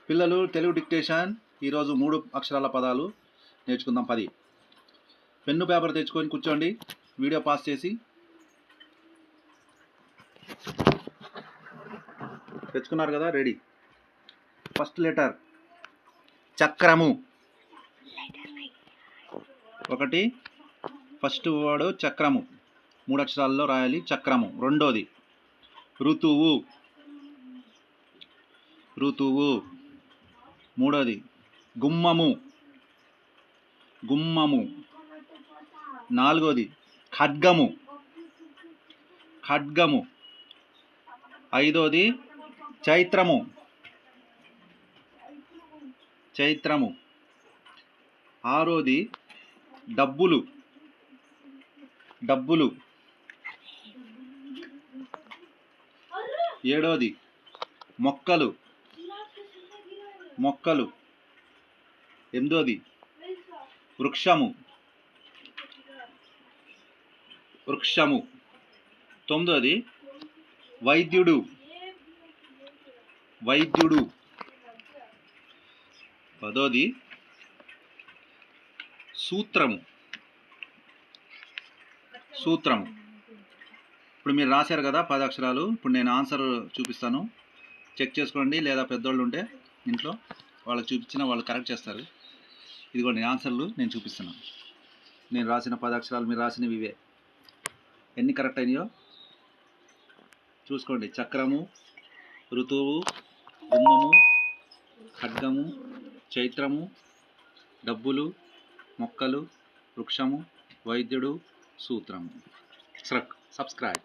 పిల్లలు తెలుగు డిక్టేషన్ ఈరోజు 3 అక్షరాల పదాలు నేర్చుకుందాం. 10 పెన్ను పేపర్ తెచ్చుకొని కూర్చోండి. వీడియో పాస్ చేసి తెచ్చుకున్నారు కదా, రెడీ. ఫస్ట్ లెటర్ చక్రము. ఒకటి ఫస్ట్ వర్డ్ చక్రము, 3 అక్షరాల్లో రాయాలి. చక్రము. రెండోది ఋతువు. ఋతువు. మూడోది గుమ్మము. గుమ్మము. నాలుగోది ఖడ్గము. ఖడ్గము. ఐదోది చైత్రము. చైత్రము. ఆరోది డబ్బులు. డబ్బులు. ఏడోది మొక్కలు. మొక్కలు. ఎనిమిదోది వృక్షము. వృక్షము. తొమ్మిదోది వైద్యుడు. వైద్యుడు. పదోది సూత్రము. సూత్రము. ఇప్పుడు మీరు రాశారు కదా 10 అక్షరాలు. ఇప్పుడు నేను ఆన్సర్ చూపిస్తాను, చెక్ చేసుకోండి. లేదా పెద్దోళ్ళు ఉంటే ఇంట్లో వాళ్ళకి చూపించిన వాళ్ళు కరెక్ట్ చేస్తారు. ఇదిగోండి ఆన్సర్లు నేను చూపిస్తున్నాను. నేను రాసిన 10 అక్షరాలు మీరు రాసినవి ఇవే. ఎన్ని కరెక్ట్ అయినాయో చూసుకోండి. చక్రము, ఋతువు, గుమ్మము, ఖడ్గము, చైత్రము, డబ్బులు, మొక్కలు, వృక్షము, వైద్యుడు, సూత్రము. సబ్స్క్రైబ్.